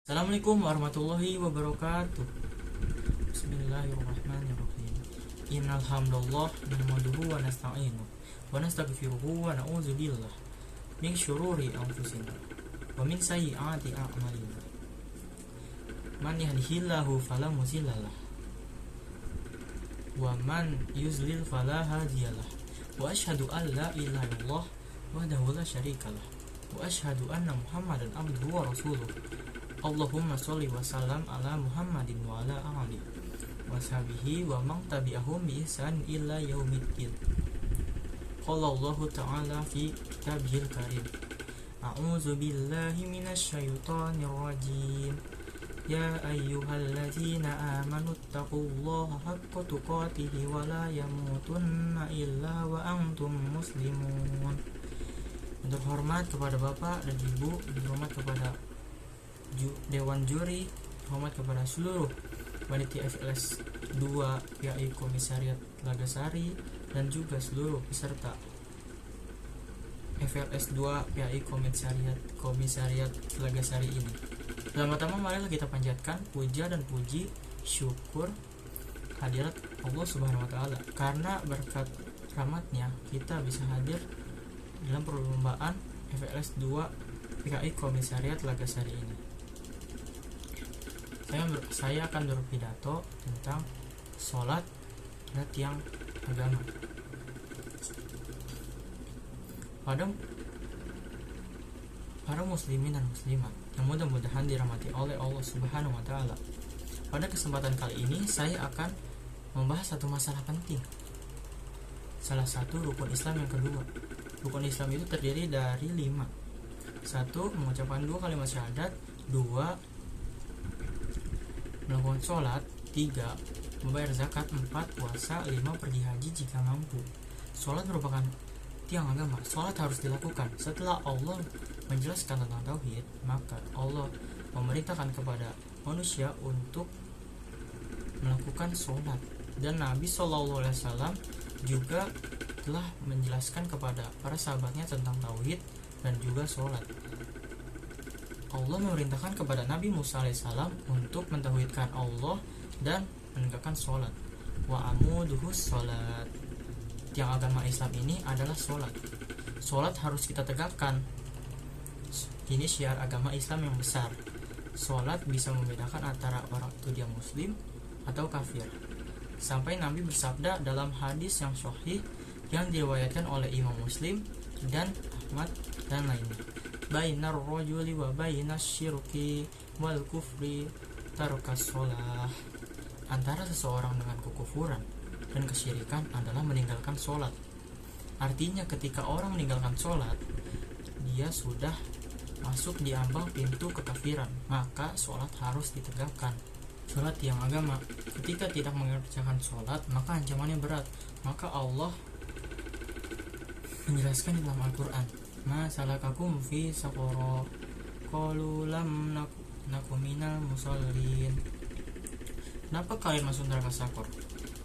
Assalamualaikum warahmatullahi wabarakatuh. Bismillahirrahmanirrahim. Innal hamdalillah nahmaduhu wa nasta'inuhu wa nastaghfiruhu wa na'udzu billah min syururi anfusina wa min sayyiati a'malina. Man yahdihillahu fala mudhillalah wa man yudlil fala hadiyalah. Wa asyhadu an la ilaha illallah wahdahu la syarikalah wa asyhadu anna Muhammadan abduhu wa rasuluh. Allahumma sholli wa sallam ala Muhammadin wa ala alihi wa sahbihi wa man tabi'ahum bi ihsan illa yaumiddin. Qala Allah ta'ala fi kitabihil karim. A'udzu billahi minasy syaithanir rajim. Ya ayyuhalladzina amanu taqullaha haqqa tuqatih wa la yamutunna illa wa antum muslimun. Untuk hormat kepada Bapak dan Ibu, hormat kepada Dewan Juri, hormat kepada seluruh panitia FLS 2 PAI Komisariat Lagasari dan juga seluruh peserta FLS 2 PAI Komisariat Lagasari ini. Pertama-tama marilah kita panjatkan puja dan puji syukur hadirat Allah Subhanahu wa taala, karena berkat rahmatnya kita bisa hadir dalam perlombaan FLS 2 PAI Komisariat Lagasari ini. Saya akan berpidato tentang sholat dan tiang agama. Para muslimin dan muslimat yang mudah-mudahan dirahmati oleh Allah Subhanahu wa taala. Pada kesempatan kali ini saya akan membahas satu masalah penting. Salah satu rukun Islam yang kedua. Rukun Islam itu terdiri dari 5. 1. Mengucapkan 2 kalimat syahadat. 2. Melakukan sholat. 3. Membayar zakat. 4. Puasa. 5. Pergi haji jika mampu. Sholat merupakan tiang agama. Sholat harus dilakukan. Setelah Allah menjelaskan tentang tauhid, maka Allah memerintahkan kepada manusia untuk melakukan sholat. Dan Nabi SAW juga telah menjelaskan kepada para sahabatnya tentang tauhid dan juga sholat. Allah memerintahkan kepada Nabi Musa alaihissalam untuk mentauhidkan Allah dan menegakkan sholat. Wa amuduhus sholat. Tiang agama Islam ini adalah sholat. Sholat harus kita tegakkan. Ini syiar agama Islam yang besar. Sholat bisa membedakan antara orang itu dia muslim atau kafir. Sampai Nabi bersabda dalam hadis yang sahih yang diriwayatkan oleh Imam Muslim dan Ahmad dan lainnya. Bainar rajuli wa bainas syirki wal kufri tarukas sholah. Antara seseorang dengan kekufuran dan kesyirikan adalah meninggalkan sholat. Artinya ketika orang meninggalkan sholat, dia sudah masuk di ambang pintu kekafiran, maka sholat harus ditegakkan. Sholat tiang agama. Ketika tidak mengerjakan sholat, maka ancamannya berat. Maka Allah menjelaskan di dalam Al-Quran, ma salakakum fi saqara qalu lam nakum minal musallin. Kenapa kalian masuk neraka Sakor?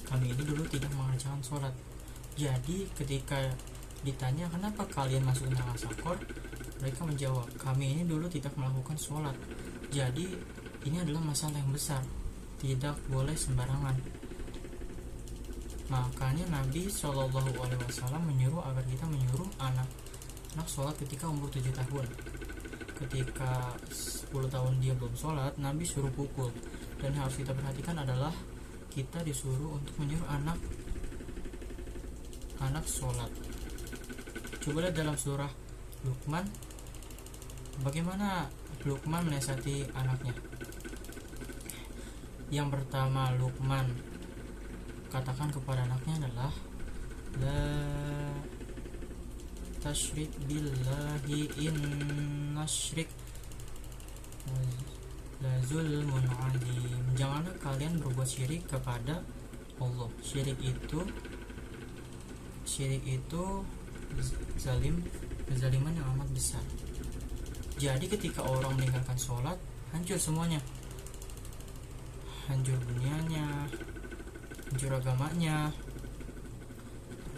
Kami ini dulu tidak mengerjakan sholat. Jadi ketika ditanya kenapa kalian masuk neraka Sakor, mereka menjawab, kami ini dulu tidak melakukan sholat. Jadi ini adalah masalah yang besar, tidak boleh sembarangan. Makanya Nabi SAW menyuruh agar kita menyuruh anak sholat ketika umur 7 tahun. Ketika 10 tahun dia belum sholat, Nabi suruh pukul. Dan yang harus kita perhatikan adalah kita disuruh untuk menyuruh anak sholat. Coba lihat dalam surah Luqman, bagaimana Luqman menasihati anaknya. Yang pertama Luqman katakan kepada anaknya adalah la tasyrik billahi innasyrik la zulmun adim. Janganlah kalian berbuat syirik kepada Allah. Syirik itu kezaliman yang amat besar. Jadi ketika orang meninggalkan sholat, hancur semuanya. Hancur dunianya, hancur agamanya.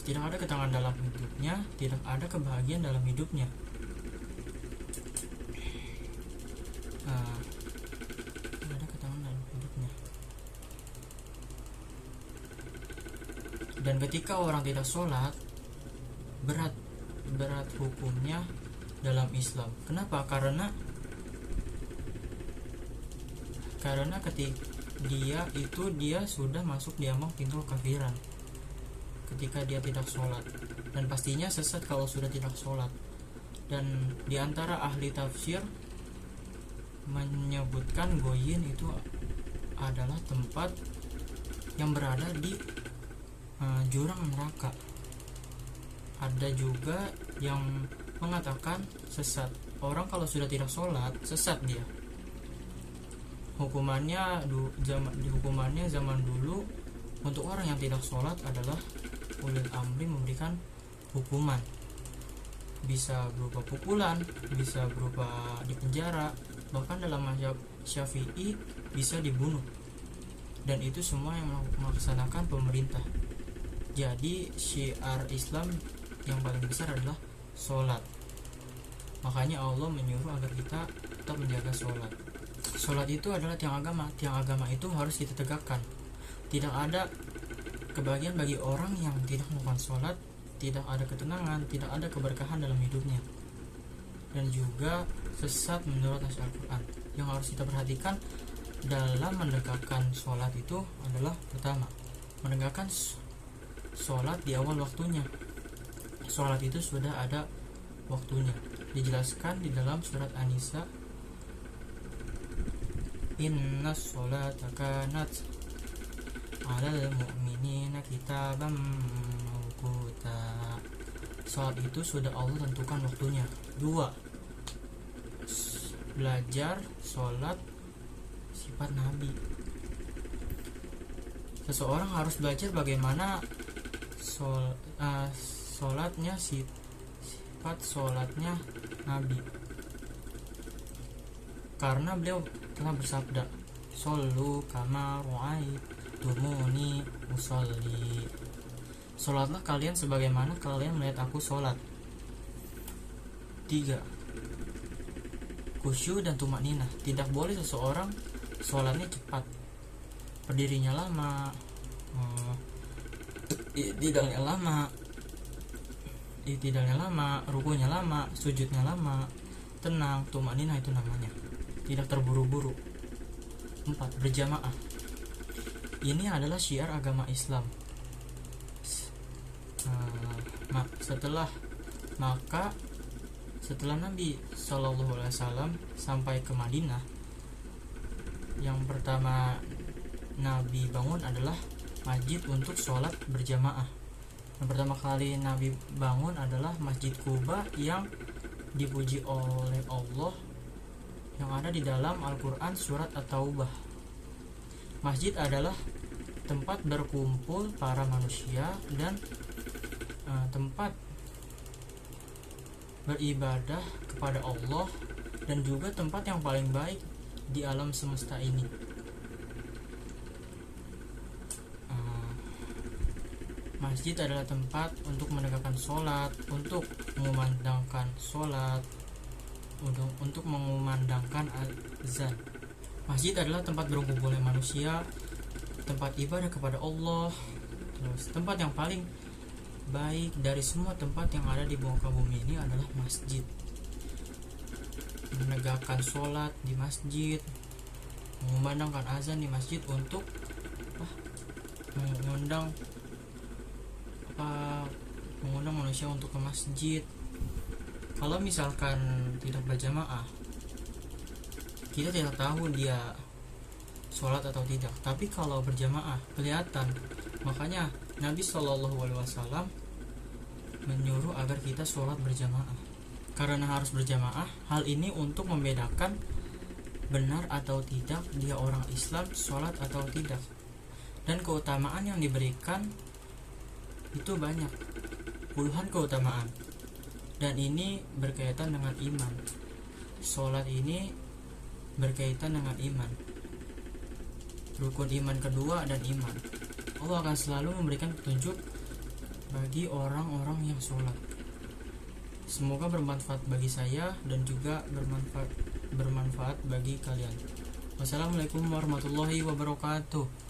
Tidak ada ketenangan dalam hidupnya, tidak ada kebahagiaan dalam hidupnya. Dan ketika orang tidak sholat, berat hukumnya dalam Islam. Kenapa? Karena ketika dia sudah masuk di ambang pintu kafiran ketika dia tidak sholat, dan pastinya sesat kalau sudah tidak sholat. Dan diantara ahli tafsir menyebutkan Goyin itu adalah tempat yang berada di jurang neraka. Ada juga yang mengatakan sesat. Orang kalau sudah tidak sholat, sesat dia. Hukumannya zaman dulu untuk orang yang tidak sholat adalah ulil amri memberikan hukuman. Bisa berupa pukulan, bisa berupa dipenjara, bahkan dalam mazhab Syafi'i bisa dibunuh. Dan itu semua yang melaksanakan pemerintah. Jadi syiar Islam yang paling besar adalah sholat. Makanya Allah menyuruh agar kita tetap menjaga sholat. Sholat itu adalah tiang agama. Tiang agama itu harus kita tegakkan. Tidak ada kebahagiaan bagi orang yang tidak melakukan sholat. Tidak ada ketenangan, tidak ada keberkahan dalam hidupnya. Dan juga sesat menurut nas Al-Quran. Yang harus kita perhatikan dalam menegakkan sholat itu adalah pertama, menegakkan sholat di awal waktunya. Sholat itu sudah ada waktunya, dijelaskan di dalam surat An-Nisa, inna sholata kanat 'alal mu'minina kitaban mawquta. Sholat itu sudah Allah tentukan waktunya. 2. Belajar sholat sifat Nabi. Seseorang harus belajar bagaimana sholatnya, sifat sholatnya Nabi, karena beliau telah bersabda, "Shollu kama ra'aitumuni usolli." Sholatlah kalian sebagaimana kalian melihat aku sholat. 3. Khusyuk dan tumakninah. Tidak boleh seseorang sholatnya cepat, berdirinya lama, tidaknya lama, rukunya lama, sujudnya lama. Tenang, tumakninah itu namanya, tidak terburu-buru. 4. Berjamaah. Ini adalah syiar agama Islam. Setelah Nabi SAW sampai ke Madinah, yang pertama Nabi bangun adalah masjid untuk sholat berjamaah. Yang pertama kali Nabi bangun adalah Masjid Quba yang dipuji oleh Allah, yang ada di dalam Al-Quran surat At-Taubah. Masjid adalah tempat berkumpul para manusia dan tempat beribadah kepada Allah, dan juga tempat yang paling baik di alam semesta ini. Masjid adalah tempat untuk menegakkan sholat, untuk mengumandangkan sholat, untuk mengumandangkan azan. Masjid adalah tempat berkumpulnya manusia, tempat ibadah kepada Allah. Terus tempat yang paling baik dari semua tempat yang ada di muka bumi ini adalah masjid. Menegakkan sholat di masjid, mengumandangkan azan di masjid untuk mengundang manusia untuk ke masjid. Kalau misalkan tidak berjamaah, kita tidak tahu dia sholat atau tidak. Tapi kalau berjamaah kelihatan. Makanya Nabi SAW menyuruh agar kita sholat berjamaah. Karena harus berjamaah, hal ini untuk membedakan benar atau tidak dia orang Islam, sholat atau tidak. Dan keutamaan yang diberikan itu banyak, puluhan keutamaan. Dan ini berkaitan dengan iman. Sholat ini berkaitan dengan iman, rukun iman kedua dan iman. Allah akan selalu memberikan petunjuk bagi orang-orang yang sholat. Semoga bermanfaat bagi saya dan juga bermanfaat bagi kalian. Wassalamualaikum warahmatullahi wabarakatuh.